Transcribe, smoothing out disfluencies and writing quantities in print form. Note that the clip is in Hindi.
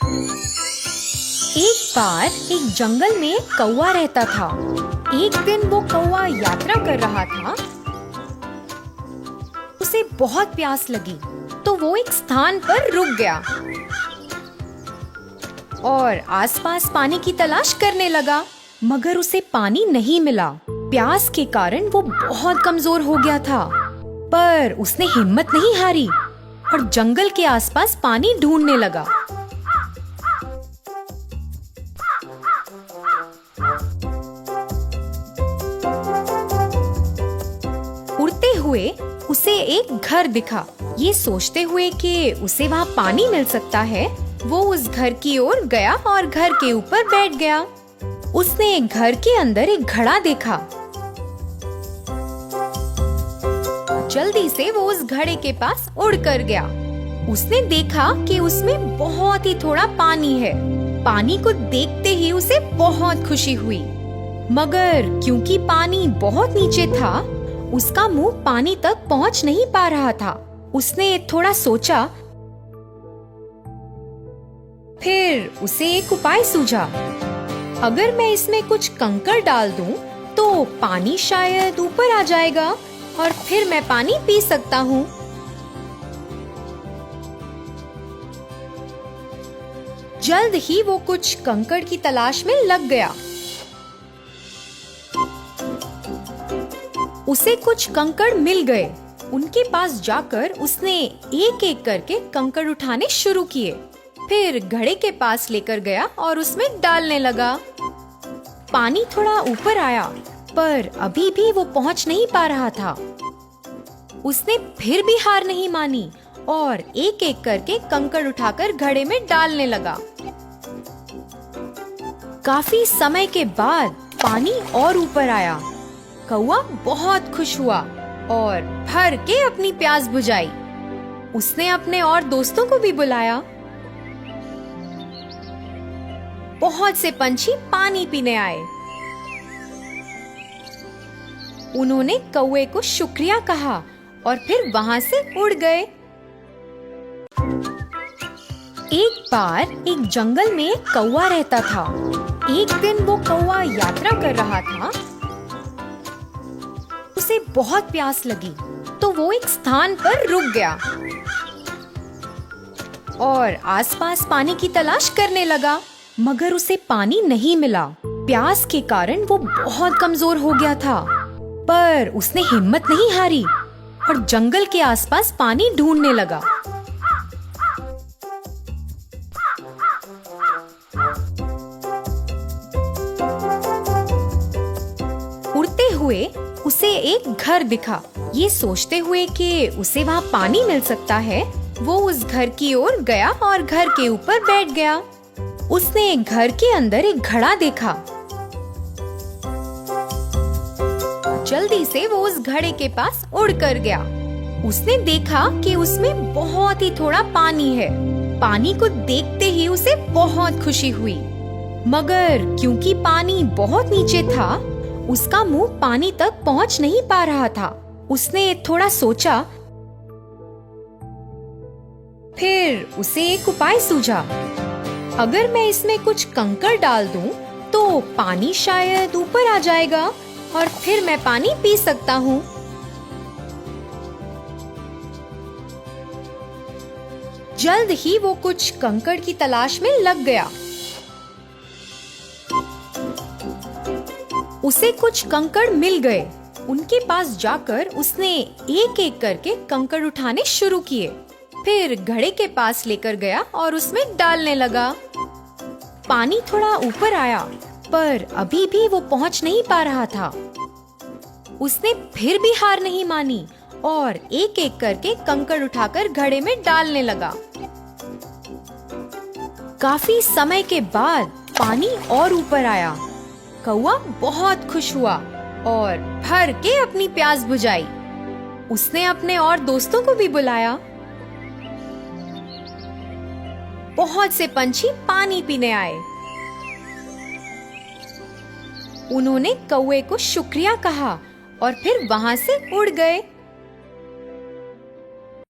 एक बार एक जंगल में एक कौवा रहता था। एक दिन वो कौवा यात्रा कर रहा था। उसे बहुत प्यास लगी तो वो एक स्थान पर रुक गया और आसपास पानी की तलाश करने लगा, मगर उसे पानी नहीं मिला। प्यास के कारण वो बहुत कमजोर हो गया था, पर उसने हिम्मत नहीं हारी और जंगल के आसपास पानी ढूंढने लगा। उड़ते हुए उसे एक घर दिखा। ये सोचते हुए कि उसे वहाँ पानी मिल सकता है, वो उस घर की ओर गया और घर के ऊपर बैठ गया। उसने घर के अंदर एक घड़ा देखा। जल्दी से वो उस घड़े के पास उड़ कर गया। उसने देखा कि उसमें बहुत ही थोड़ा पानी है। पानी को देखते ही उसे बहुत खुशी हुई, मगर क्योंकि पानी बहुत नीचे था, उसका मुंह पानी तक पहुंच नहीं पा रहा था। उसने थोड़ा सोचा, फिर उसे एक उपाय सूझा। अगर मैं इसमें कुछ कंकड़ डाल दूं, तो पानी शायद ऊपर आ जाएगा और फिर मैं पानी पी सकता हूँ। जल्द ही वो कुछ कंकड़ की तलाश में लग गया। उसे कुछ कंकड़ मिल गए। उनके पास जाकर उसने एक एक करके कंकड़ उठाने शुरू किए। फिर घड़े के पास लेकर गया और उसमें डालने लगा। पानी थोड़ा ऊपर आया, पर अभी भी वो पहुंच नहीं पा रहा था। उसने फिर भी हार नहीं मानी और एक एक करके कंकड़ उठाकर घड़े में डालने लगा। काफी समय के बाद पानी और ऊपर आया। कौवा बहुत खुश हुआ और भर के अपनी प्यास बुझाई। उसने अपने और दोस्तों को भी बुलाया। बहुत से पंछी पानी पीने आए। उन्होंने कौवे को शुक्रिया कहा और फिर वहां से उड़ गए। एक बार एक जंगल में एक कौवा रहता था। एक दिन वो कौवा यात्रा कर रहा था। उसे बहुत प्यास लगी तो वो एक स्थान पर रुक गया और आसपास पानी की तलाश करने लगा, मगर उसे पानी नहीं मिला। प्यास के कारण वो बहुत कमजोर हो गया था, पर उसने हिम्मत नहीं हारी और जंगल के आसपास पानी ढूंढने लगा। उड़ते हुए उसे एक घर दिखा। ये सोचते हुए कि उसे वहाँ पानी मिल सकता है, वो उस घर की ओर गया और घर के ऊपर बैठ गया। उसने घर के अंदर एक घड़ा देखा। जल्दी से वो उस घड़े के पास उड़ कर गया। उसने देखा कि उसमें बहुत ही थोड़ा पानी है। पानी को देखते ही उसे बहुत खुशी हुई, मगर क्योंकि पानी बहुत नीचे था, उसका मुंह पानी तक पहुंच नहीं पा रहा था। उसने थोड़ा सोचा, फिर उसे एक उपाय सूझा। अगर मैं इसमें कुछ कंकड़ डाल दूं, तो पानी शायद ऊपर आ जाएगा और फिर मैं पानी पी सकता हूँ। जल्द ही वो कुछ कंकड़ की तलाश में लग गया। उसे कुछ कंकड़ मिल गए। उनके पास जाकर उसने एक एक करके कंकड़ उठाने शुरू किए। फिर घड़े के पास लेकर गया और उसमें डालने लगा। पानी थोड़ा ऊपर आया, पर अभी भी वो पहुंच नहीं पा रहा था। उसने फिर भी हार नहीं मानी और एक एक करके कंकड़ उठाकर घड़े में डालने लगा। काफी समय के बाद पानी और ऊपर आया। कौवा बहुत खुश हुआ और भर के अपनी प्यास बुझाई। उसने अपने और दोस्तों को भी बुलाया। बहुत से पंछी पानी पीने आए। उन्होंने कौवे को शुक्रिया कहा और फिर वहां से उड़ गए।